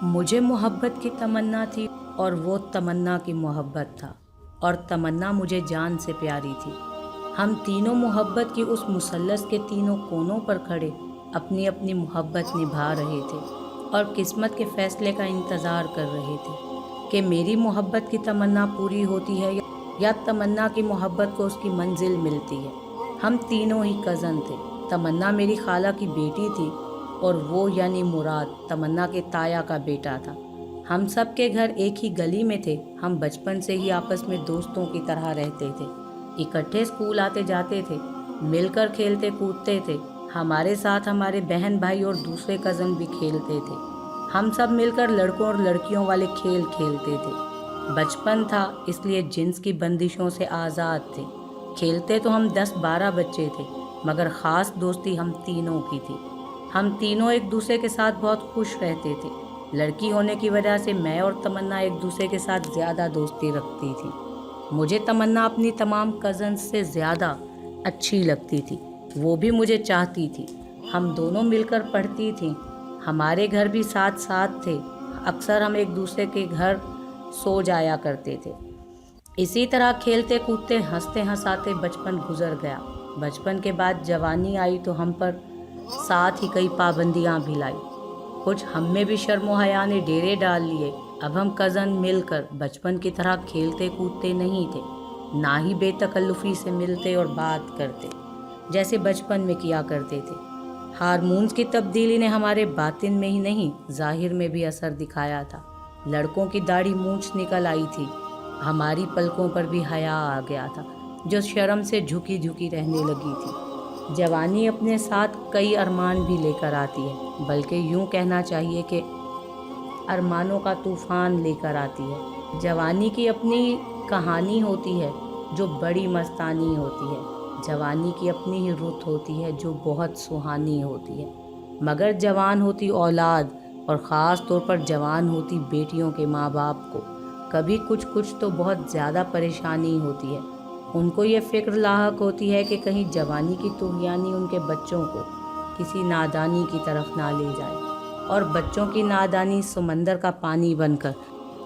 मुझे मोहब्बत की तमन्ना थी और वो तमन्ना की मोहब्बत था, और तमन्ना मुझे जान से प्यारी थी। हम तीनों मोहब्बत की उस मुसल्लस के तीनों कोनों पर खड़े अपनी अपनी मोहब्बत निभा रहे थे और किस्मत के फैसले का इंतज़ार कर रहे थे कि मेरी मोहब्बत की तमन्ना पूरी होती है या तमन्ना की मोहब्बत को उसकी मंजिल मिलती है। हम तीनों ही कज़न थे। तमन्ना मेरी खाला की बेटी थी और वो यानी मुराद तमन्ना के ताया का बेटा था। हम सब के घर एक ही गली में थे। हम बचपन से ही आपस में दोस्तों की तरह रहते थे, इकट्ठे स्कूल आते जाते थे, मिलकर खेलते कूदते थे। हमारे साथ हमारे बहन भाई और दूसरे कज़न भी खेलते थे। हम सब मिलकर लड़कों और लड़कियों वाले खेल खेलते थे। बचपन था इसलिए जिन्स की बंदिशों से आज़ाद थे। खेलते तो हम 10-12 बच्चे थे, मगर ख़ास दोस्ती हम तीनों की थी। हम तीनों एक दूसरे के साथ बहुत खुश रहते थे। लड़की होने की वजह से मैं और तमन्ना एक दूसरे के साथ ज़्यादा दोस्ती रखती थी। मुझे तमन्ना अपनी तमाम कज़न्स से ज़्यादा अच्छी लगती थी। वो भी मुझे चाहती थी। हम दोनों मिलकर पढ़ती थीं। हमारे घर भी साथ साथ थे। अक्सर हम एक दूसरे के घर सो जाया करते थे। इसी तरह खेलते कूदते हंसते हंसाते बचपन गुजर गया। बचपन के बाद जवानी आई तो हम पर साथ ही कई पाबंदियां भी लाई। कुछ हम में भी शर्मो हया ने डेरे डाल लिए। अब हम कज़न मिलकर बचपन की तरह खेलते कूदते नहीं थे, ना ही बेतकल्लुफ़ी से मिलते और बात करते जैसे बचपन में किया करते थे। हार्मोन्स की तब्दीली ने हमारे बातिन में ही नहीं, ज़ाहिर में भी असर दिखाया था। लड़कों की दाढ़ी मूंछ निकल आई थी। हमारी पलकों पर भी हया आ गया था, जो शर्म से झुकी झुकी रहने लगी थी। जवानी अपने साथ कई अरमान भी लेकर आती है, बल्कि यूं कहना चाहिए कि अरमानों का तूफ़ान लेकर आती है। जवानी की अपनी कहानी होती है जो बड़ी मस्तानी होती है। जवानी की अपनी ही रुत होती है जो बहुत सुहानी होती है। मगर जवान होती औलाद, और ख़ास तौर पर जवान होती बेटियों के माँ बाप को कभी कुछ कुछ तो बहुत ज़्यादा परेशानी होती है। उनको ये फ़िक्र लाहक होती है कि कहीं जवानी की तुग़यानी उनके बच्चों को किसी नादानी की तरफ ना ले जाए, और बच्चों की नादानी समंदर का पानी बनकर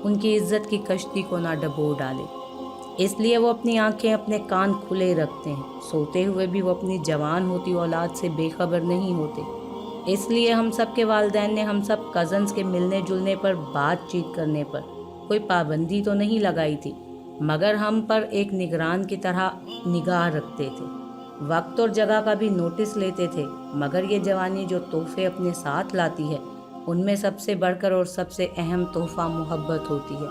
उनकी इज़्ज़त की कश्ती को ना डबो डाले। इसलिए वो अपनी आंखें अपने कान खुले रखते हैं। सोते हुए भी वो अपनी जवान होती औलाद से बेखबर नहीं होते। इसलिए हम सब के वालिदैन ने हम सब कज़न्स के मिलने जुलने पर, बातचीत करने पर कोई पाबंदी तो नहीं लगाई थी, मगर हम पर एक निगरान की तरह निगाह रखते थे। वक्त और जगह का भी नोटिस लेते थे। मगर ये जवानी जो तोहफे अपने साथ लाती है, उनमें सबसे बढ़कर और सबसे अहम तोहफ़ा मोहब्बत होती है,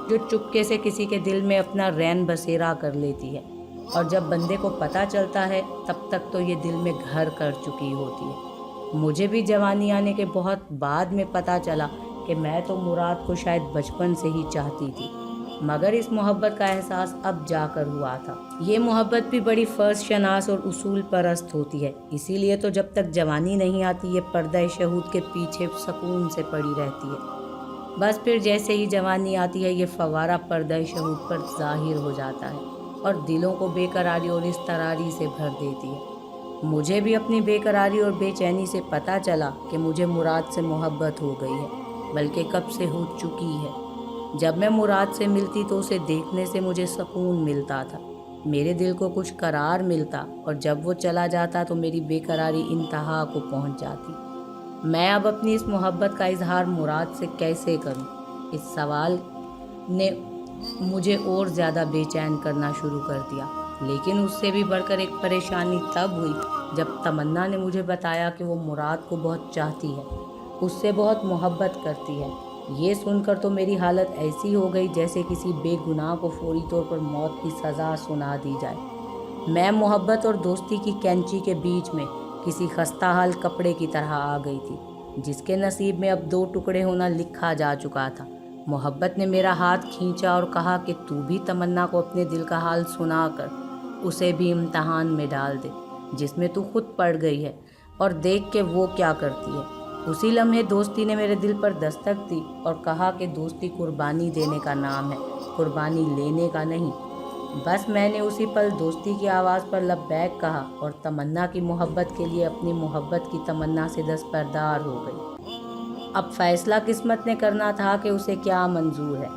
जो चुपके से किसी के दिल में अपना रैन बसेरा कर लेती है, और जब बंदे को पता चलता है तब तक तो ये दिल में घर कर चुकी होती है। मुझे भी जवानी आने के बहुत बाद में पता चला कि मैं तो मुराद को शायद बचपन से ही चाहती थी, मगर इस मोहब्बत का एहसास अब जाकर हुआ था। ये मोहब्बत भी बड़ी फ़र्ज़ शनास और उसूल परस्त होती है। इसीलिए तो जब तक जवानी नहीं आती ये पर्दा शहूद के पीछे सुकून से पड़ी रहती है। बस फिर जैसे ही जवानी आती है ये फवारा पर्दा शहूद पर ज़ाहिर हो जाता है और दिलों को बेकरारी और इज़्तिरारी से भर देती है। मुझे भी अपनी बेकरारी और बेचैनी से पता चला कि मुझे मुराद से मोहब्बत हो गई है, बल्कि कब से हो चुकी है। जब मैं मुराद से मिलती तो उसे देखने से मुझे सुकून मिलता था, मेरे दिल को कुछ करार मिलता, और जब वो चला जाता तो मेरी बेकरारी इंतहा को पहुंच जाती। मैं अब अपनी इस मोहब्बत का इजहार मुराद से कैसे करूं? इस सवाल ने मुझे और ज़्यादा बेचैन करना शुरू कर दिया। लेकिन उससे भी बढ़कर एक परेशानी तब हुई जब तमन्ना ने मुझे बताया कि वो मुराद को बहुत चाहती है, उससे बहुत मोहब्बत करती है। ये सुनकर तो मेरी हालत ऐसी हो गई जैसे किसी बेगुनाह को फौरी तौर पर मौत की सज़ा सुना दी जाए। मैं मोहब्बत और दोस्ती की कैंची के बीच में किसी खस्ताहाल कपड़े की तरह आ गई थी, जिसके नसीब में अब 2 टुकड़े होना लिखा जा चुका था। मोहब्बत ने मेरा हाथ खींचा और कहा कि तू भी तमन्ना को अपने दिल का हाल सुनाकर उसे भी इम्तहान में डाल दे, जिसमें तू खुद पड़ गई है, और देख के वो क्या करती है। उसी लम्हे दोस्ती ने मेरे दिल पर दस्तक दी और कहा कि दोस्ती कुर्बानी देने का नाम है, कुर्बानी लेने का नहीं। बस मैंने उसी पल दोस्ती की आवाज़ पर लब्बैक कहा और तमन्ना की मोहब्बत के लिए अपनी मोहब्बत की तमन्ना से दस्तबरदार हो गई। اب فیصلہ قسمت نے کرنا تھا کہ اسے کیا منظور ہے۔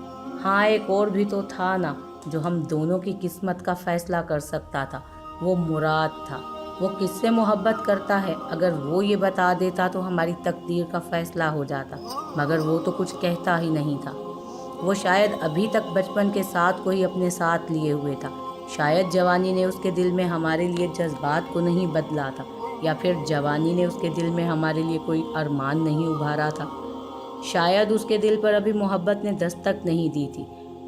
ہاں، ایک اور بھی تو تھا نا جو ہم دونوں کی قسمت کا فیصلہ کر سکتا تھا، وہ مراد تھا۔ وہ کس سے محبت کرتا ہے، اگر وہ یہ بتا دیتا تو ہماری تقدیر کا فیصلہ ہو جاتا، مگر وہ تو کچھ کہتا ہی نہیں تھا۔ وہ شاید ابھی تک بچپن کے ساتھ کو ہی اپنے ساتھ لیے ہوئے تھا، شاید جوانی نے اس کے دل میں ہمارے لیے جذبات کو نہیں بدلا تھا، یا پھر جوانی نے اس کے دل میں ہمارے لیے کوئی ارمان نہیں ابھارا تھا، شاید اس کے دل پر ابھی محبت نے دستک نہیں دی تھی۔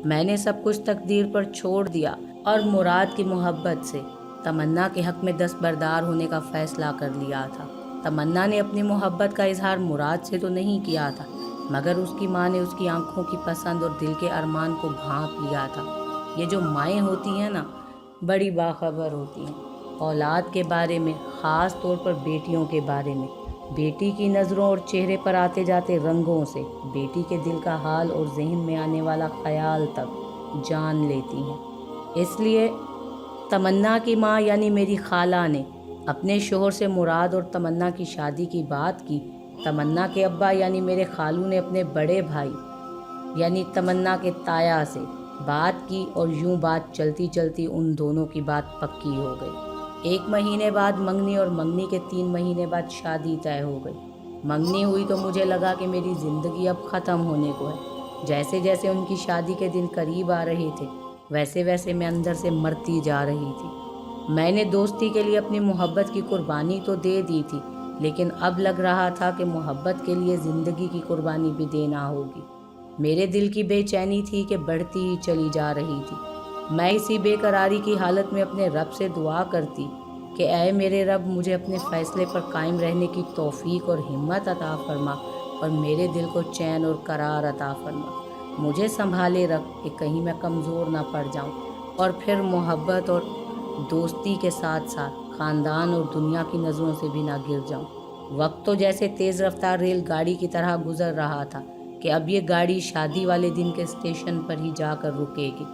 میں نے سب کچھ تقدیر پر چھوڑ دیا اور مراد کی محبت سے تمنا کے حق میں دستبردار ہونے کا فیصلہ کر لیا تھا۔ تمنا نے اپنی محبت کا اظہار مراد سے تو نہیں کیا تھا، مگر اس کی ماں نے اس کی آنکھوں کی پسند اور دل کے ارمان کو بھانپ لیا تھا۔ یہ جو مائیں ہوتی ہیں نا، بڑی باخبر ہوتی ہیں اولاد کے بارے میں، خاص طور پر بیٹیوں کے بارے میں۔ بیٹی کی نظروں اور چہرے پر آتے جاتے رنگوں سے بیٹی کے دل کا حال اور ذہن میں آنے والا خیال تک جان لیتی ہیں۔ اس لیے تمنا کی ماں یعنی میری خالہ نے اپنے شوہر سے مراد اور تمنا کی شادی کی بات کی۔ تمنا کے ابا یعنی میرے خالو نے اپنے بڑے بھائی یعنی تمنا کے تایا سے بات کی، اور یوں بات چلتی چلتی ان دونوں کی بات پکی ہو گئی۔ 1 مہینے بعد منگنی اور منگنی کے 3 مہینے بعد شادی طے ہو گئی۔ منگنی ہوئی تو مجھے لگا کہ میری زندگی اب ختم ہونے کو ہے۔ جیسے جیسے ان کی شادی کے دن قریب آ رہے تھے، ویسے ویسے میں اندر سے مرتی جا رہی تھی۔ میں نے دوستی کے لیے اپنی محبت کی قربانی تو دے دی تھی، لیکن اب لگ رہا تھا کہ محبت کے لیے زندگی کی قربانی بھی دینا ہوگی۔ میرے دل کی بے چینی تھی کہ بڑھتی ہی چلی جا رہی تھی۔ میں اسی بے قراری کی حالت میں اپنے رب سے دعا کرتی کہ اے میرے رب، مجھے اپنے فیصلے پر قائم رہنے کی توفیق اور ہمت عطا فرما، اور میرے دل کو چین اور قرار عطا فرما۔ مجھے سنبھالے رکھ کہ کہیں میں کمزور نہ پڑ جاؤں، اور پھر محبت اور دوستی کے ساتھ ساتھ خاندان اور دنیا کی نظروں سے بھی نہ گر جاؤں۔ وقت تو جیسے تیز رفتار ریل گاڑی کی طرح گزر رہا تھا کہ اب یہ گاڑی شادی والے دن کے اسٹیشن پر ہی جا کر رکے گی،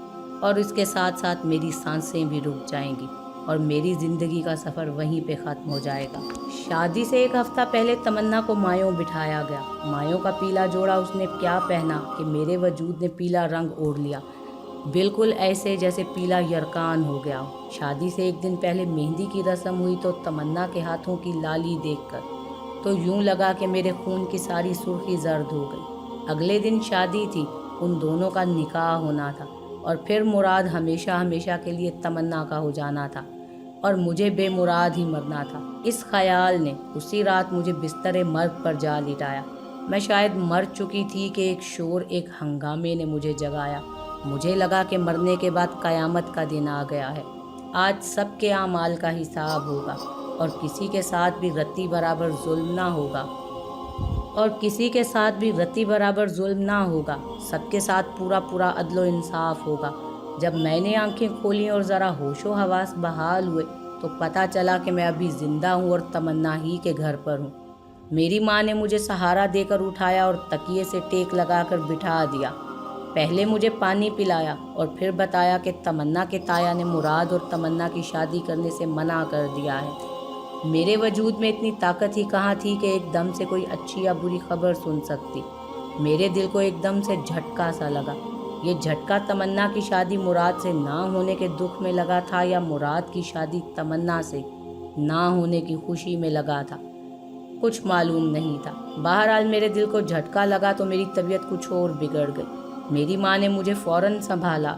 اور اس کے ساتھ ساتھ میری سانسیں بھی رک جائیں گی، اور میری زندگی کا سفر وہیں پہ ختم ہو جائے گا۔ شادی سے 1 ہفتہ پہلے تمنا کو مایوں بٹھایا گیا۔ مایوں کا پیلا جوڑا اس نے کیا پہنا کہ میرے وجود نے پیلا رنگ اوڑھ لیا، بالکل ایسے جیسے پیلا یرکان ہو گیا ہو۔ شادی سے 1 دن پہلے مہندی کی رسم ہوئی تو تمنا کے ہاتھوں کی لالی دیکھ کر تو یوں لگا کہ میرے خون کی ساری سرخی زرد ہو گئی۔ اگلے دن شادی تھی، ان دونوں کا نکاح ہونا تھا، اور پھر مراد ہمیشہ ہمیشہ کے لیے تمنا کا ہو جانا تھا، اور مجھے بے مراد ہی مرنا تھا۔ اس خیال نے اسی رات مجھے بستر مرگ پر جا لٹایا۔ میں شاید مر چکی تھی کہ ایک شور، ایک ہنگامے نے مجھے جگایا۔ مجھے لگا کہ مرنے کے بعد قیامت کا دن آ گیا ہے۔ آج سب کے اعمال کا حساب ہوگا، اور کسی کے ساتھ بھی رتی برابر ظلم نہ ہوگا، سب کے ساتھ پورا پورا عدل و انصاف ہوگا۔ جب میں نے آنکھیں کھولیں اور ذرا ہوش و حواس بحال ہوئے تو پتہ چلا کہ میں ابھی زندہ ہوں اور تمنا ہی کے گھر پر ہوں۔ میری ماں نے مجھے سہارا دے کر اٹھایا اور تکیے سے ٹیک لگا کر بٹھا دیا۔ پہلے مجھے پانی پلایا اور پھر بتایا کہ تمنا کے تایا نے مراد اور تمنا کی شادی کرنے سے منع کر دیا ہے۔ میرے وجود میں اتنی طاقت ہی کہاں تھی کہ ایک دم سے کوئی اچھی یا بری خبر سن سکتی۔ میرے دل کو ایک دم سے جھٹکا سا لگا۔ یہ جھٹکا تمنا کی شادی مراد سے نہ ہونے کے دکھ میں لگا تھا، یا مراد کی شادی تمنا سے نہ ہونے کی خوشی میں لگا تھا، کچھ معلوم نہیں تھا۔ بہرحال میرے دل کو جھٹکا لگا تو میری طبیعت کچھ اور بگڑ گئی۔ میری ماں نے مجھے فوراً سنبھالا،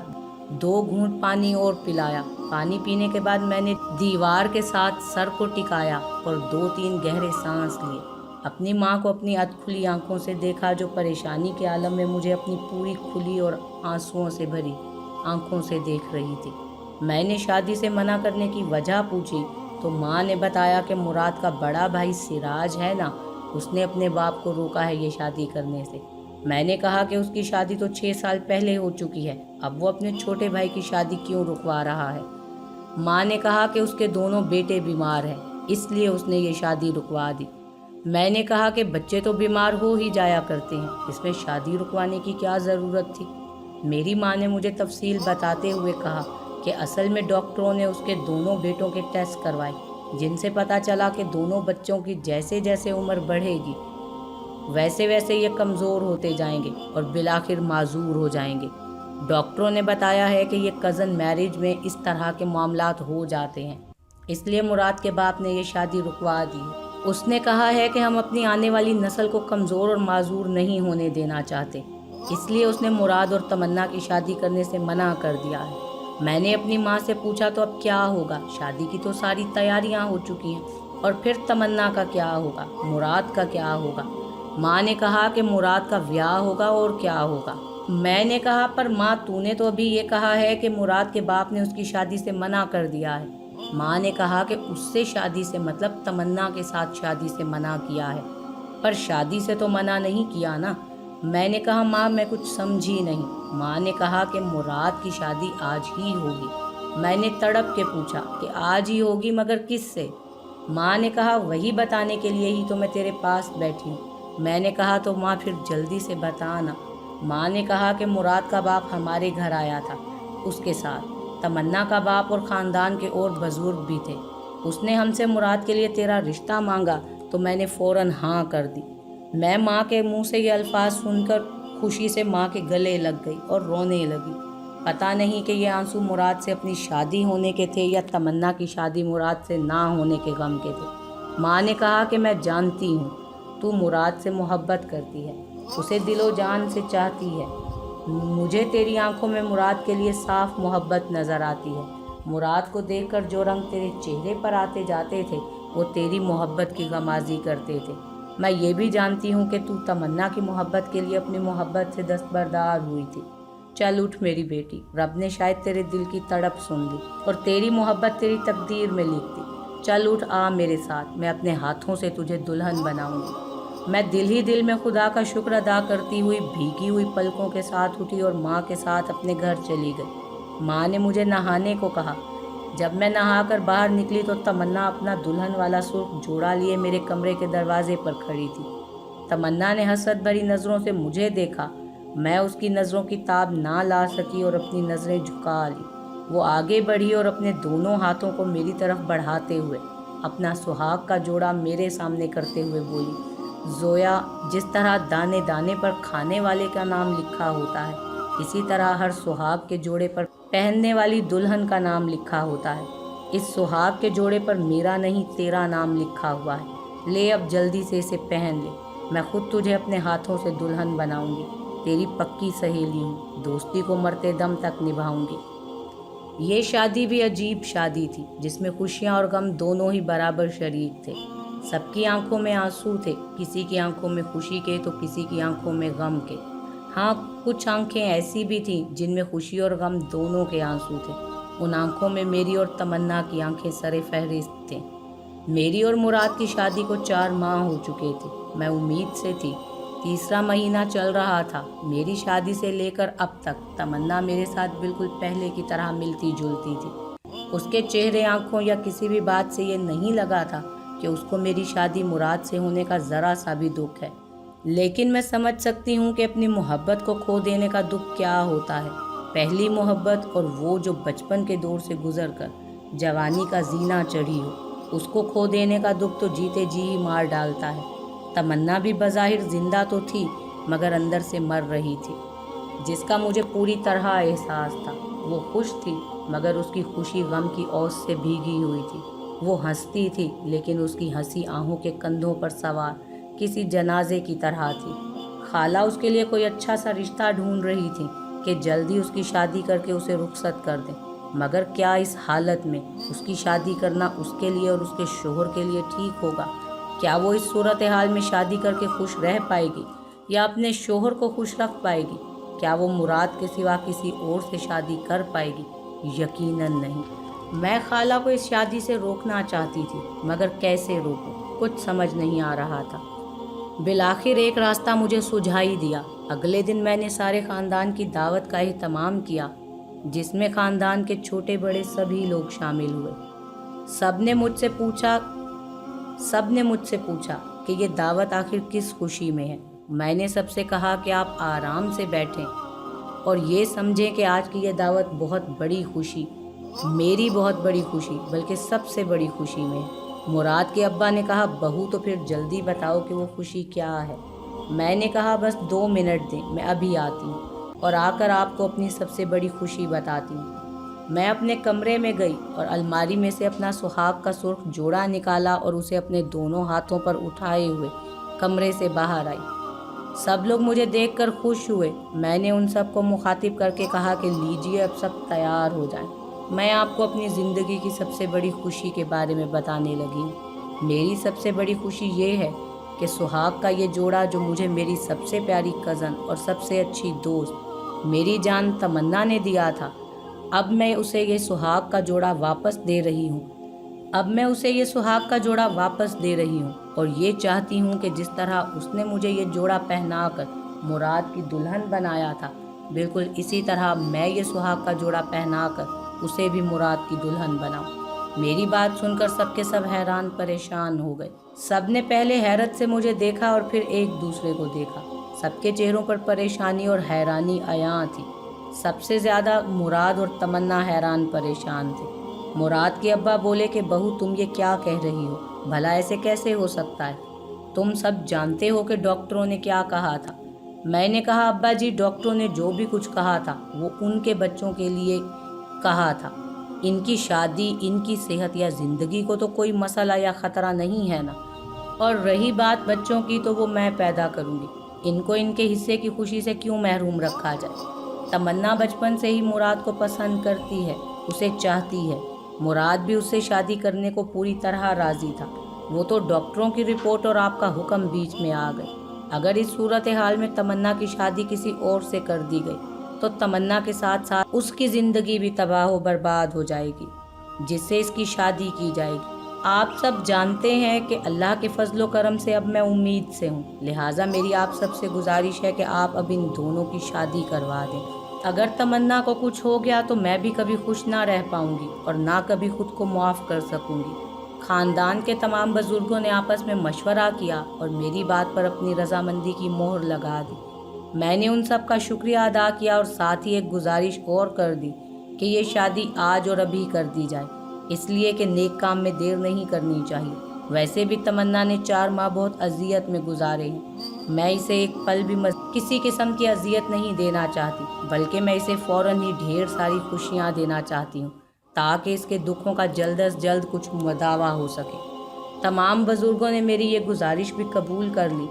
2 گھونٹ پانی اور پلایا۔ پانی پینے کے بعد میں نے دیوار کے ساتھ سر کو ٹکایا اور 2-3 گہرے سانس لیے۔ اپنی ماں کو اپنی ادھ کھلی آنکھوں سے دیکھا، جو پریشانی کے عالم میں مجھے اپنی پوری کھلی اور آنسوؤں سے بھری آنکھوں سے دیکھ رہی تھی۔ میں نے شادی سے منع کرنے کی وجہ پوچھی تو ماں نے بتایا کہ مراد کا بڑا بھائی سراج ہے نا، اس نے اپنے باپ کو روکا ہے یہ شادی کرنے سے۔ میں نے کہا کہ اس کی شادی تو 6 سال پہلے ہو چکی ہے، اب وہ اپنے چھوٹے بھائی کی شادی کیوں رکوا رہا ہے؟ ماں نے کہا کہ اس کے دونوں بیٹے بیمار ہیں، اس لیے اس نے یہ شادی رکوا دی۔ میں نے کہا کہ بچے تو بیمار ہو ہی جایا کرتے ہیں، اس میں شادی رکوانے کی کیا ضرورت تھی؟ میری ماں نے مجھے تفصیل بتاتے ہوئے کہا کہ اصل میں ڈاکٹروں نے اس کے دونوں بیٹوں کے ٹیسٹ کروائے، جن سے پتہ چلا کہ دونوں بچوں کی جیسے جیسے عمر بڑھے گی वैसे वैसे ये कमज़ोर होते जाएंगे और बिलाखिर माजूर हो जाएंगे। डॉक्टरों ने बताया है कि ये कज़न मैरिज में इस तरह के मामलात हो जाते हैं, इसलिए मुराद के बाप ने ये शादी रुकवा दी है। उसने कहा है कि हम अपनी आने वाली नस्ल को कमज़ोर और माजूर नहीं होने देना चाहते, इसलिए उसने मुराद और तमन्ना की शादी करने से मना कर दिया है। मैंने अपनी माँ से पूछा तो अब क्या होगा, शादी की तो सारी तैयारियाँ हो चुकी हैं, और फिर तमन्ना का क्या होगा, मुराद का क्या होगा। माँ ने कहा कि मुराद का ब्याह होगा और क्या होगा। मैंने कहा पर माँ तूने तो अभी ये कहा है कि मुराद के बाप ने उसकी शादी से मना कर दिया है। माँ ने कहा कि उससे शादी से मतलब तमन्ना के साथ शादी से मना किया है, पर शादी से तो मना नहीं किया ना। मैंने कहा माँ मैं कुछ समझी नहीं। माँ ने कहा कि मुराद की शादी आज ही होगी। मैंने तड़प के पूछा कि आज ही होगी मगर किससे। माँ ने कहा वही बताने के लिए ही तो मैं तेरे पास बैठी हूँ। मैंने कहा तो माँ फिर जल्दी से बता ना। माँ ने कहा कि मुराद का बाप हमारे घर आया था, उसके साथ तमन्ना का बाप और ख़ानदान के और बुजुर्ग भी थे। उसने हमसे मुराद के लिए तेरा रिश्ता मांगा तो मैंने फ़ौरन हाँ कर दी। मैं माँ के मुंह से ये अल्फाज सुनकर खुशी से माँ के गले लग गई और रोने लगी। पता नहीं कि ये आंसू मुराद से अपनी शादी होने के थे या तमन्ना की शादी मुराद से ना होने के गम के थे। माँ ने कहा कि मैं जानती हूँ तू मुराद से मोहब्बत करती है, उसे दिलो जान से चाहती है। मुझे तेरी आंखों में मुराद के लिए साफ मोहब्बत नज़र आती है। मुराद को देखकर जो रंग तेरे चेहरे पर आते जाते थे वो तेरी मोहब्बत की गमाजी करते थे। मैं ये भी जानती हूँ कि तू तमन्ना की मोहब्बत के लिए अपनी मोहब्बत से दस्तबरदार हुई थी। चल उठ मेरी बेटी, रब ने शायद तेरे दिल की तड़प सुन ली और तेरी मोहब्बत तेरी तकदीर में लिख दी। चल उठ आ मेरे साथ, मैं अपने हाथों से तुझे दुल्हन बनाऊंगी। मैं दिल ही दिल में खुदा का शुक्र अदा करती हुई भीगी हुई पलकों के साथ उठी और माँ के साथ अपने घर चली गई। माँ ने मुझे नहाने को कहा। जब मैं नहाकर बाहर निकली तो तमन्ना अपना दुल्हन वाला सुर्ख जोड़ा लिए मेरे कमरे के दरवाजे पर खड़ी थी। तमन्ना ने हसरत भरी नज़रों से मुझे देखा। मैं उसकी नज़रों की ताब ना ला सकी और अपनी नज़रें झुका ली। वो आगे बढ़ी और अपने दोनों हाथों को मेरी तरफ बढ़ाते हुए अपना सुहाग का जोड़ा मेरे सामने करते हुए बोली, ज़ोया, जिस तरह दाने दाने पर खाने वाले का नाम लिखा होता है, इसी तरह हर सुहाग के जोड़े पर पहनने वाली दुल्हन का नाम लिखा होता है। इस सुहाग के जोड़े पर मेरा नहीं तेरा नाम लिखा हुआ है। ले अब जल्दी से इसे पहन ले। मैं खुद तुझे अपने हाथों से दुल्हन बनाऊंगी। तेरी पक्की सहेली हूँ, दोस्ती को मरते दम तक निभाऊंगी। ये शादी भी अजीब शादी थी जिसमें खुशियाँ और गम दोनों ही बराबर शरीक थे। सबकी आंखों में आंसू थे, किसी की आंखों में खुशी के तो किसी की आंखों में गम के। हाँ, कुछ आंखें ऐसी भी थीं जिनमें खुशी और गम दोनों के आंसू थे। उन आंखों में मेरी और तमन्ना की आंखें सरे फहरिस्त थीं। मेरी और मुराद की शादी को 4 माह हो चुके थे। मैं उम्मीद से थी। तीसरा महीना चल रहा था। मेरी शादी से लेकर अब तक तमन्ना मेरे साथ बिल्कुल पहले की तरह मिलती जुलती थी। उसके चेहरे, आंखों या किसी भी बात से ये नहीं लगा था कि उसको मेरी शादी मुराद से होने का ज़रा सा भी दुख है। लेकिन मैं समझ सकती हूँ कि अपनी मोहब्बत को खो देने का दुख क्या होता है। पहली मोहब्बत, और वो जो बचपन के दौर से गुजर कर जवानी का जीना चढ़ी हो, उसको खो देने का दुख तो जीते जी ही मार डालता है। तमन्ना भी बज़ाहिर जिंदा तो थी मगर अंदर से मर रही थी, जिसका मुझे पूरी तरह एहसास था। वो खुश थी मगर उसकी खुशी गम की ओस से भीगी हुई थी। वो हंसती थी लेकिन उसकी हंसी आहों के कंधों पर सवार किसी जनाजे की तरह थी। खाला उसके लिए कोई अच्छा सा रिश्ता ढूंढ रही थी कि जल्दी उसकी शादी करके उसे रुखसत कर दें, मगर क्या इस हालत में उसकी शादी करना उसके लिए और उसके शोहर के लिए ठीक होगा? क्या वो इस सूरत हाल में शादी करके खुश रह पाएगी या अपने शोहर को खुश रख पाएगी? क्या वो मुराद के सिवा किसी और से शादी कर पाएगी? यकीनन नहीं। मैं खाला को इस शादी से रोकना चाहती थी मगर कैसे रोकूं, कुछ समझ नहीं आ रहा था। बिलाखिर एक रास्ता मुझे सुझाई दिया। अगले दिन मैंने सारे ख़ानदान की दावत का एहतमाम किया, जिसमें ख़ानदान के छोटे बड़े सभी लोग शामिल हुए। सब ने मुझसे पूछा कि ये दावत आखिर किस खुशी में है। मैंने सबसे कहा कि आप आराम से बैठें और ये समझें कि आज की ये दावत बहुत बड़ी खुशी, मेरी बहुत बड़ी खुशी, बल्कि सबसे बड़ी खुशी में है। मुराद के अब्बा ने कहा, बहू तो फिर जल्दी बताओ कि वो खुशी क्या है। میں نے کہا بس 2 منٹ دیں، میں ابھی آتی ہوں اور آ کر آپ کو اپنی سب سے بڑی خوشی بتاتی ہوں۔ میں اپنے کمرے میں گئی اور الماری میں سے اپنا سہاگ کا سرخ جوڑا نکالا اور اسے اپنے دونوں ہاتھوں پر اٹھائے ہوئے کمرے سے باہر آئی۔ سب لوگ مجھے دیکھ کر خوش ہوئے۔ میں نے ان سب کو مخاطب کر کے کہا کہ لیجئے اب سب تیار ہو جائیں، میں آپ کو اپنی زندگی کی سب سے بڑی خوشی کے بارے میں بتانے لگی ہوں۔ میری سب سے بڑی خوشی یہ ہے کہ سہاگ کا یہ جوڑا جو مجھے میری سب سے پیاری کزن اور سب سے اچھی دوست میری جان تمنا نے دیا تھا، اب میں اسے یہ سہاگ کا جوڑا واپس دے رہی ہوں۔ اور یہ چاہتی ہوں کہ جس طرح اس نے مجھے یہ جوڑا پہنا کر مراد کی دلہن بنایا تھا، بالکل اسی طرح میں یہ سہاگ کا جوڑا پہنا کر اسے بھی مراد کی دلہن بناؤں۔ میری بات سن کر سب کے سب حیران پریشان ہو گئے۔ سب نے پہلے حیرت سے مجھے دیکھا اور پھر ایک دوسرے کو دیکھا۔ سب کے چہروں پر پریشانی اور حیرانی عیاں تھی۔ سب سے زیادہ مراد اور تمنا حیران پریشان تھے۔ مراد کے ابا بولے کہ بہو تم یہ کیا کہہ رہی ہو، بھلا ایسے کیسے ہو سکتا ہے؟ تم سب جانتے ہو کہ ڈاکٹروں نے کیا کہا تھا۔ میں نے کہا ابا جی، ڈاکٹروں نے جو بھی کچھ کہا تھا وہ ان کے بچوں کے لیے کہا تھا، ان کی شادی، ان کی صحت یا زندگی کو تو کوئی مسئلہ یا خطرہ نہیں ہے نا، اور رہی بات بچوں کی تو وہ میں پیدا کروں گی، ان کو ان کے حصے کی خوشی سے کیوں محروم رکھا جائے۔ تمنا بچپن سے ہی مراد کو پسند کرتی ہے، اسے چاہتی ہے۔ مراد بھی اس سے شادی کرنے کو پوری طرح راضی تھا۔ وہ تو ڈاکٹروں کی رپورٹ اور آپ کا حکم بیچ میں آ گئے۔ اگر اس صورتحال میں تمنا کی شادی کسی اور سے کر دی گئی تو تمنا کے ساتھ ساتھ اس کی زندگی بھی تباہ و برباد ہو جائے گی جس سے اس کی شادی کی جائے گی۔ آپ سب جانتے ہیں کہ اللہ کے فضل و کرم سے اب میں امید سے ہوں، لہٰذا میری آپ سب سے گزارش ہے کہ آپ اب ان دونوں کی شادی کروا دیں۔ اگر تمنا کو کچھ ہو گیا تو میں بھی کبھی خوش نہ رہ پاؤں گی اور نہ کبھی خود کو معاف کر سکوں گی۔ خاندان کے تمام بزرگوں نے آپس میں مشورہ کیا اور میری بات پر اپنی رضامندی کی مہر لگا دی۔ میں نے ان سب کا شکریہ ادا کیا اور ساتھ ہی ایک گزارش اور کر دی کہ یہ شادی آج اور ابھی کر دی جائے، اس لیے کہ نیک کام میں دیر نہیں کرنی چاہیے۔ ویسے بھی تمنا نے 4 ماہ بہت اذیت میں گزارے ہیں، میں اسے ایک پل بھی کسی قسم کی اذیت نہیں دینا چاہتی، بلکہ میں اسے فوراً ہی ڈھیر ساری خوشیاں دینا چاہتی ہوں تاکہ اس کے دکھوں کا جلد از جلد کچھ مداوع ہو سکے۔ تمام بزرگوں نے میری یہ گزارش بھی قبول کر لی۔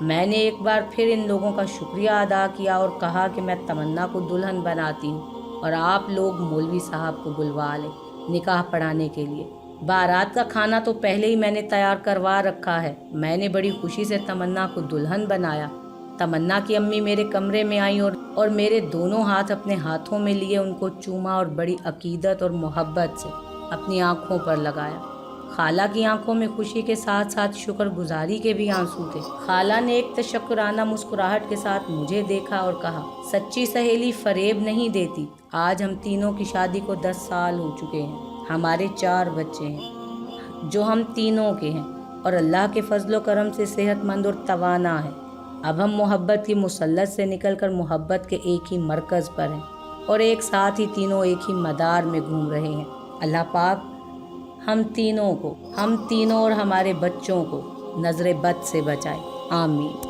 میں نے ایک بار پھر ان لوگوں کا شکریہ ادا کیا اور کہا کہ میں تمنا کو دلہن بناتی ہوں اور آپ لوگ مولوی صاحب کو بلوا لیں نکاح پڑھانے کے لیے۔ بارات کا کھانا تو پہلے ہی میں نے تیار کروا رکھا ہے۔ میں نے بڑی خوشی سے تمنا کو دلہن بنایا۔ تمنا کی امی میرے کمرے میں آئیں اور میرے دونوں ہاتھ اپنے ہاتھوں میں لیے ان کو چوما اور بڑی عقیدت اور محبت سے اپنی آنکھوں پر لگایا۔ خالہ کی آنکھوں میں خوشی کے ساتھ ساتھ شکر گزاری کے بھی آنسو تھے۔ خالہ نے ایک تشکرانہ مسکراہٹ کے ساتھ مجھے دیکھا اور کہا، سچی سہیلی فریب نہیں دیتی، آج ہم تینوں کی شادی کو 10 سال ہو چکے ہیں، ہمارے 4 بچے ہیں جو ہم تینوں کے ہیں اور اللہ کے فضل و کرم سے صحت مند اور توانا ہے۔ اب ہم محبت کی مسلط سے نکل کر محبت کے ایک ہی مرکز پر ہیں اور ایک ساتھ ہی تینوں ایک ہی مدار میں گھوم رہے ہیں۔ اللہ پاک ہم تینوں اور ہمارے بچوں کو نظر بد سے بچائے، آمین۔